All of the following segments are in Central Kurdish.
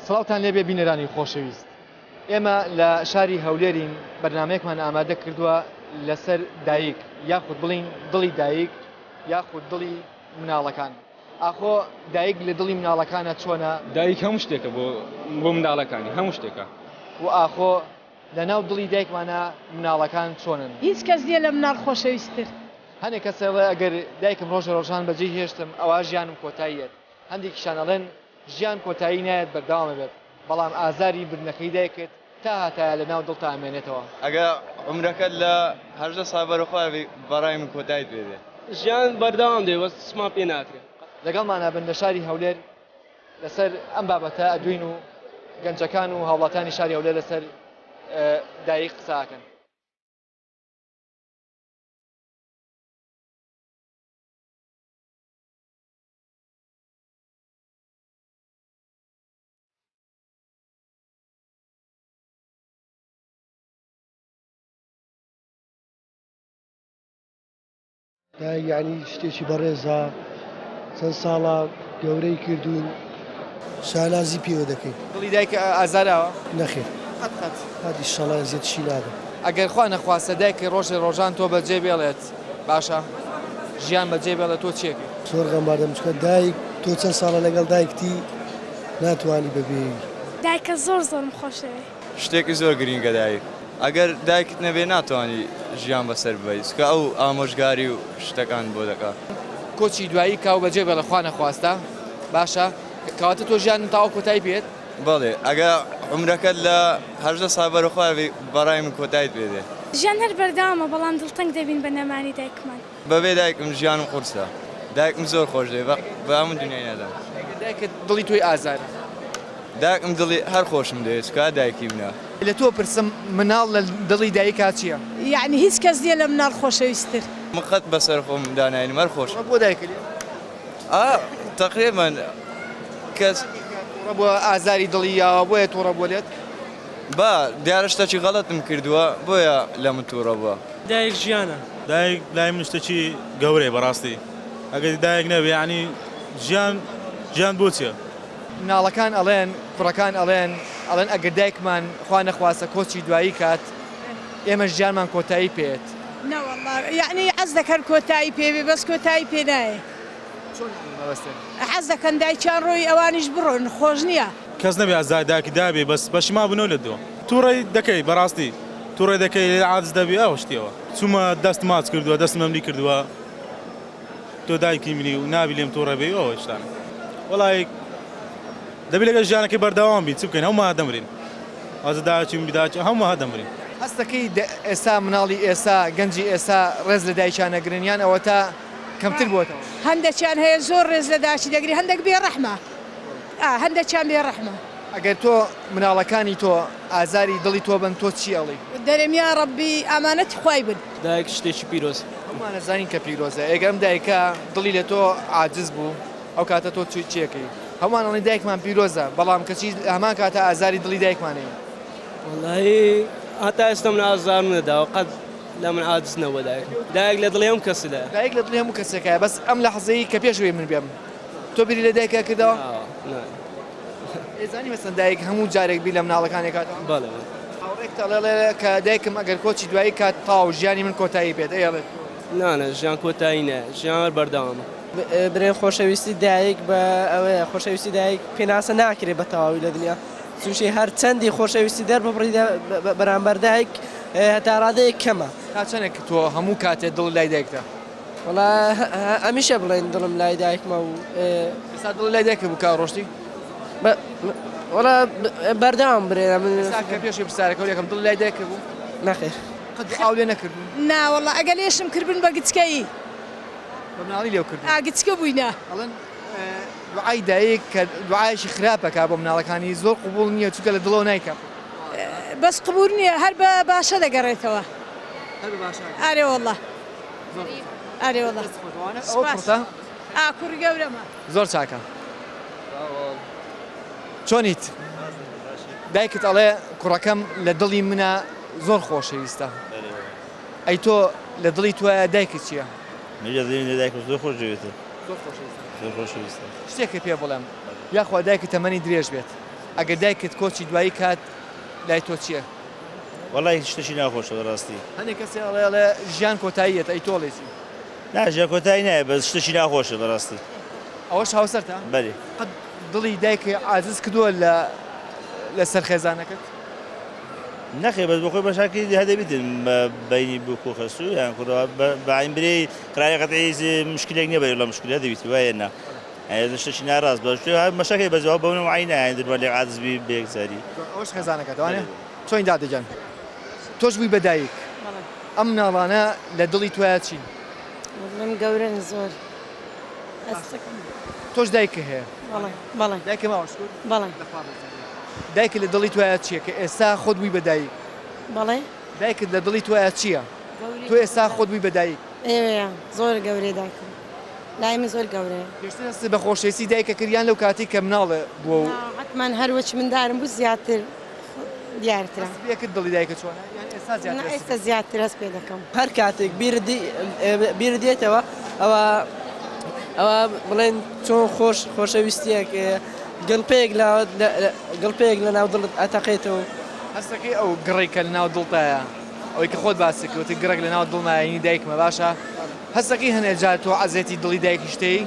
سڵاوتان لێبێ بینەرانی خۆشەویست. ئێمە لە شاری هەولێرین بەرنامەیەکمان ئامادە کردووە لەسەر دایک یاخود بڵین دڵی دایک یاخود دڵی مناڵەکان. ئاخۆ دایک لە دڵی مناڵەکانە چۆنە؟ دایک هەموو شتێکە بۆ منداڵەکانی هەموو شتێکە. و ئاخۆ لە ناو دڵی دایکمانە مناڵەکان چۆنن؟ هیچ کەس نییە لە مناڵ خۆشەویستتر. هەنێک کەسەڵێ ئەگەر دایکم ڕۆژە ڕۆژان بەجێ هێشتم ئەوە ژیانم کۆتاییەت. هەندێکیشان ئەڵێن ژیان کۆتایی نایەت بەردەوامە بێت، بەڵام ئازاری برنەکەی دایکت تا هاتایە لە ناو دڵتا ئەمێنێتەوە. ئەگە عمرەکەت لە هەژدە ساڵ بەرەخوا بەڕای من کۆتاییت بێ. ژیان بەردەوام دێ وەست سما پێ ناکرێت. لەگەڵمانە بن لە شاری هەولێر لەسەر ئەم بابەتە ئەدوین و گەنجەکان و هاوڵاتانی شاری هەولێر لەسەر دایک قساکەن. دایک یعنی شتێکی بەڕێزە، چەند ساڵە گەورەی کردوون شالازی پێوە دەکەین. دڵی دایک ئازاراوە؟ نەخێر هادی شەڵای زیێتشی نادەم. ئەگەر خوا نەخواستە دایکی ڕۆژێ ڕۆژان تۆ بەجێ بێڵێت باشە ژیان بەجێ بێڵێت تۆ چیەکەی؟ زۆر غەمبار دەمچکە دایک تۆ چەند ساڵە لەگەڵ دایکتی ناتوانی بەبێوی. دایکە زۆرم خۆشەوێ. شتێکی زۆر گرینگە دایک. ئەگەر دایکت نەبێ ناتوانانی ژیان بەسەر ببەیت کە ئەو ئامۆژگاری و شتەکان بۆ دەکات. کۆچی دوایی کاو بەجێ بێڵە خوا نەخواستە باشە کەواتە تۆ ژیان تاوا کۆتایی پێت؟ بەڵێ ئەگە عمرەکەت لە هەژدە ساڵ بەرەخوا بەڕای من کۆتاییت بێ. ژیان هەر بەردەوامە بەڵام دڵتەنگ دەبین بە نەمانی دایکمان. بەبێ دایکم ژیانم قورسە. دایکم زۆر خۆش دێ بە هەموو دنیای نەدەم. دایکت دڵی تۆی ئازارە. دایکم دڵی هەر خۆشم دەوێت کا دایکی منە. لە تۆ پرسم مناڵ لە دڵی دایکا چییە؟ یعنی هیچ کەس نییە لە مناڵ خۆشەویستتر. مقەت بەسەر خۆم داناینم هەر خۆش. بۆ دایکردی؟ تقریبا کەس بۆ ئازاری دڵی یاوە بۆیە تووڕە بۆلێت؟ با دیارە شتێکی غەڵەتم کردووە بۆیە لە من تووڕە بووە. دایک ژیانە. دایک لای من شتێکی گەورەیە بەڕاستی. ئەگەر دایک نەبێ یعنی ژیان بۆ چییە؟ مناڵەکان ئەڵێن کوڕەکان ئەڵێن ئەگەر دایکمان خوا نەخواستە کۆچی دوایی کات ئێمە ژیانمان کۆتایی پێێت. نەوەڵڵا یعنی حەز دەکەن کۆتایی پێبێ بەس کۆتایی پێ نایە. حەز دەکەن دایکیان ڕۆی ئەوانیش بڕۆن خۆش نییە. کەس نەبێ ئازای دایکی دابێ بەس بەشیما بنەوە لە دۆ. تووڕێی دەکەی بەڕاستی تووڕێ دەکەی لە عادز دەبێ ئەوە شتیەوە. چوومە دەست ماچ کردووە دەستم ئەمری کردووە تۆ دایکی منی و نابی لێم تووڕە بێ ئەوە شتانە. وەڵای دەبێت لەگەڵ ژیانەکەی بەردەوام بین چ بکەین هەموو دەمرین. ئازە داچین بیداچ هەموو دەمرین. هەستەکەی ئێستا مناڵی ئێستا گەنجی ئێستا ڕێز لە دایکیان نەگرنیان ئەوە تا کەمتر بووەتەوە. هەندێکیان هەیە زۆر ڕێز لە داچی دەگری هەندێک بێڕەحمە. هەندێکیان بێڕەحمە. ئەگەر تۆ مناڵەکانی تۆ ئازاری دڵی تۆ بن تۆ چی ئەڵی؟ دەرێم یا ڕەبی ئامانەتی خوای بن. دایک شتێکی پیرۆز. هەمووان نەزانین کە پیرۆزە. ئێگەم دایکە دڵی لە تۆ عاجز بوو ئەو کاتە تۆ چیەکەی؟ هەمووان ئەڵێن دایکمان پیرۆزە بەڵام کەچی هەمان کاتە ئازاری دڵی دایکمانەیە. وەڵی هەتا ئێستا من ئازار نەداوە قەت لە من عاجز نەبووە دایک لە دڵی هەموو کەسدا. دایک لە دڵی هەموو کەسێکایە بەس ئەم لە حەزەیە کە پێشوێ من بێم تۆ بیری لە دایکە کردەوە؟ ئێزانی مەسەن دایک هەموو جارێک بی لە مناڵەکانی کاتەوە؟ بەڵێ. هاوڕێک دەڵێ کە دایکم ئەگەر کۆچی دوایی کات تاو ژیانی من کۆتایی پێێت ئەڵێت نانە ژیان کۆتایی نە ژیان بەردەوامە. برێن خۆشەویستی دایک بە ئەوەیە خۆشەویستی دایک پێناسە ناکرێت بە تەواوی لە دنیا چونشی هەر چەندی خۆشەویستی دەر بڕی بەرامبەر دایک هەتا ڕادەیەک کەمە. تا چەندێک تۆ هەموو کاتێک دڵ لای دایکتە؟ وەڵا ئەمیشە بڵێن دڵم لای دایکمە و ئێستا دڵ لای دایکە بوو کا ڕۆشتی؟ وەڵا بەردەوام برێ کە پێشی پرسیارەکە یەکەم دڵ لای دایکە بوو؟ نەخێر. قەت ئاو لێ نەکردبوو؟ ناوەڵا ئەگە لێشم کردبن بە گچکەیی. بە مناڵی لێو کردبوو؟ گچکە بووینە. ئەڵێن دوعای دایک کە دوعایشی خراپەکە بۆ مناڵەکانی زۆر قبوڵ نییە چونکە لە دڵەوە نایکە. بەس قبول نییە هەر بە باشە دەگەڕێتەوە. هەر بە باشە؟ ئارێ وەڵڵا. ئارێ وەڵڵا. ئەوە قورتە؟ کوڕی گەورەمە. زۆر چاکە. چۆنیت؟ دایکت ئەڵێ کوڕەکەم لە دڵی منە زۆر خۆشەویستە. ئەی تۆ لە دڵی توە دایکت چییە؟ لە دڵی دایکم زۆر خۆش دەوێتە. زۆر خۆشەویستە. زۆر خۆشەویستە. شتێکی پێ بڵێم یاخوا دایکت تەمەنی درێژ بێت ئەگەر دایکت کۆچی دوایی کات لای تۆ چییە؟ وەڵی شتێکی ناخۆشە بەڕاستی هەندێک کەسێ ئەڵێ ژیان کۆتاییەت ئەی تۆڵێکی ناژە کۆتایی نایە بەس شتێکی ناخۆشە بەڕاستی ئەوەش هاوسەرتە؟ بەێ قەت دڵی دایک عاجز کردووە لە سەر خێزانەکەت؟ نەخێ بەس بەخۆی بەشاکی هەدەبیتن بینی بوو کۆخەسو یان کوڕەوە بەعین برێ قرای قەتعی مشکلێک نییە بەێ لە مشکلە دەبیت وایە نا شتێکی ناڕاست بە مەشەکەی بەزەوە بەونە عینە یان دەبێت لێ عاجزبی بێکزاری ئەوش خێزانەکەتوانێ چۆن دادەجان تۆش بووی بەدایک ئەم ناڵانە لە دڵی توایە چین؟ من گەورەن زۆر تۆش دایکە هەیە؟ بەڵێ دایکە ماوەشکر؟ بەڵێ دایکە لە دڵی توایە چییە کە ئێستا خۆت بووی بەدایک؟ بەڵێ دایکت لە دڵی توایە چییە؟ تۆ ئێستا خۆت بووی بەدایک؟ ئێوەیە زۆر گەورەی دایکم لای من زۆر گەورەیە پێشتر هەست بە خۆشەویستی دایکە کردیان لەو کاتی کە مناڵە بووە و حتمان هەروەچ مندارم بوو زیاتر دیارترە بێکت دڵی دایکە چۆنە؟ یان ئێستا زیاتر ئێستا زیاتر هەست پێ دەکەم هەر کاتێک بیردێتەوە ئەوە بڵێن چۆن خۆشەویستیەک گڵپەیەک لە ناو دڵت ئەتەقێتەوە هەستەکەی ئەو گڕی کە لە ناو دڵتایە ئەوەی کە خۆت باسی کردوتی گڕێک لە ناو دڵنایانی دایکمە باشە هەستەکەی هەنێ جار تۆ عەزێتی دڵی دایکی شتەی؟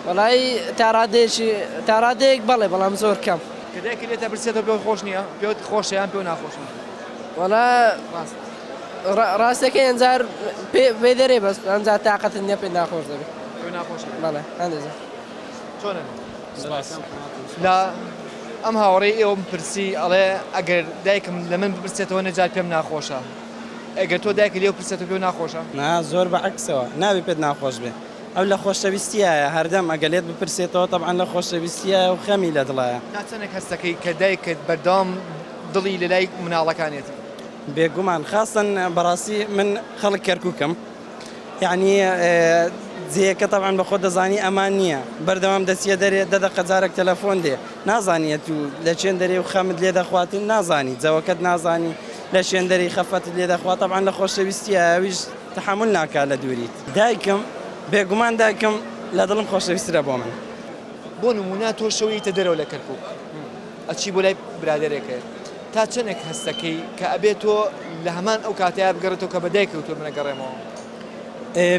وەڵی تا ڕادەیەک بەڵێ بەڵام زۆر کەم کە دایکت لێتە برسێتەوە پێوت خۆش نییە؟ پێوت خۆشە یان پێو ناخۆشە؟ وەڵا ڕاستەکەی ئەنجار پێ دەرێ بەس ئەنجار تااقەتت نییە پێ ناخۆش دەبێت پێو ناخۆشە؟ بەڵێ هەندێزە چۆنە؟ لە ئەم هاوڕێی ئێوەم پرسی ئەڵێ ئەگەر دایکم لە من بپرسێتەوە نەجار پێم ناخۆشە ئەگەر تۆ دایکە لێو پرسێتەوە پێو ناخۆشە؟ نا زۆر بەعکسەوە نابێت پێت ناخۆش بێ ئەو لە خۆشەویستیایە هەردەم ئەگەلێت بپرسێتەوە تەبعاً لە خۆشەویستیە و خەمی لە دڵایە تا چەندێک هەستەکەی کە دایکت بەردەوام دڵی لە لای مناڵەکانێتی؟ بێگومان خاصن بەڕاستی من خەڵک کەرکووکم یعنی جێیەکە تەبعاً بە خۆ دەزانی ئەمان نییە بەردەوام دەچیە دەرێ دەدەقە جارێک تەلەفۆن دێ نازانیت و لە چێن دەرێ و خەمت لێ دەخواتن نازانی جەوەکەت نازانی لە شوێندەری خەفەتت لێ دەخوات تەبعاً لە خۆشەویستیە ئەویش تحمل ناکات لە دووریت دایکم بێگومان دایکم لە دڵم خۆشەویسترە بۆ من بۆ نمونە تۆ شەویتە دەرەوە لە کەرکووک ئەچی بۆ لای برادێرێکە تا چەندێک هەستەکەی کە ئەبێت تۆ لە هەمان ئەو کاتەیە بگەڕێتەوە کە بە دایک و تۆ بنەگەڕێمەوە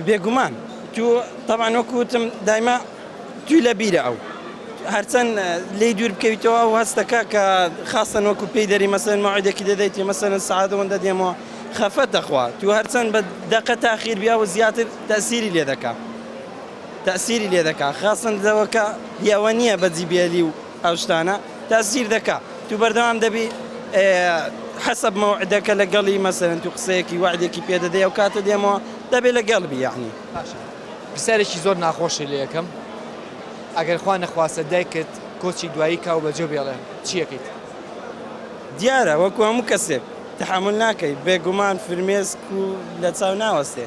بێگومان تو طبعاً وەکوتم دایما توی لە بیرە ئەو هەرچەند لێی دوور بکەویتەوە ئەو هەستەکە کە خاصن وەکو پێی دەری مەسەن مەعودێکی دەدەیتی مەسەن سەعادەوەندە دێمەوە خەفەت دەخوا تو هەرچەند بە دەقە تاخیر بیا و زیاتر تەسیری لێ دەکا تەسیری لێ دەکا خاصن دەوەکە یاوە نییە بە جیبێلی و ئەو شتانە تەسیر دەکا تو بەردەوام دەبی حسب مەوعدەکە لەگەڵی مەسەن تو قسەیەکی وعدێکی پێ دەدەی و کاتە دێمەوە دەبێت لەگەڵبی یعنی پرسیارێکی زۆر ناخۆشی لێ یەکەم ئەگەر خوا نەخواستە دایکت کۆچی دوایی کا و بەجێ بێڵێ چیەکەیت؟ دیارە وەکو هەموو کەسێک تحمل ناکەی بێگومان فرمێسک و لە چاو ناوەستێ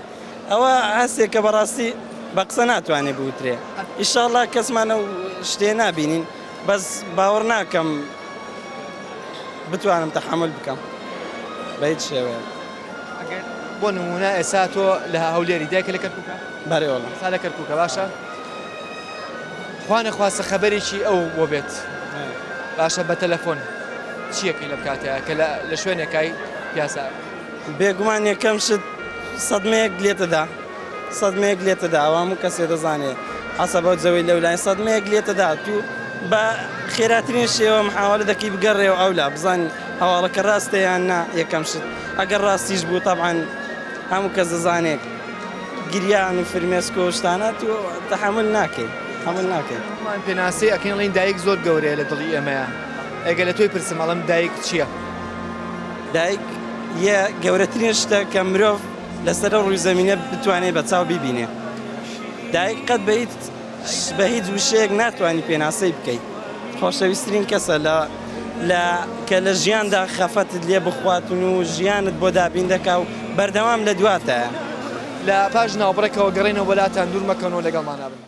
ئەوە هەستێک کە بەڕاستی بە قسە ناتوانێت بوترێ ئیشاڵڵا کەسمانە شتێ نابینین بەس باوەڕ ناکەم بتوانم تحمل بکەم بە هیچ شێوەیە بۆ نمونە ئێستا تۆ لە هەولێری دایکە لە کەرکووکە؟ بەڕێوەڵە ئێستا لە کەرکووکە باشە؟ خوا نەخواستە خەبەرێکی ئەو بۆ بێت باشە بە تەلەفۆن چیەکەی لە بکاتەیە کە لە شوێنێکای پیاسە بێگومان یەکەم شت سەدمەیەک لێتەدا سەدمەیەک لێتەدا ئەو هەموو کەسێ دەزانێت حەسەبە جەوەی لەولای سەدمەیەک لێتەدا تو بە خێراترین شێوە محاوەلە دەکەی بگەڕێەوە ئەولا بزانین هەواڵەکە ڕاستە یان نا یەکەم شت ئەگەر ڕاستیش بوو تەبعاً هەموو کەس دەزانێت گریان و فرمێسک و شتانە تو تەحمل ناکەی هەموو ناکەی مان پێناسی ئەکەڵین دایک زۆر گەورەیە لە دڵی ئێمەیە ئەگە لە تۆی پرسم ئەڵم دایک چییە؟ دایک یە گەورەترین شتە کە مرۆڤ لەسەر ڕووی زەمینە بتوانێت بە چاو بیبینێ دایک قەت بە هیچ وشەیەک ناتوانانی پێناسەی بکەیت خۆشەویستترین کەسە کە لە ژیاندا خەفەتت لێ بخواتن و ژیانت بۆ دابین دەکا و بەردەوام لە دواتایە لە پاش ناوبڕێکەوە گەڕێنەوە بەلاتان دوور مەکەنەوە لەگەڵمان نابن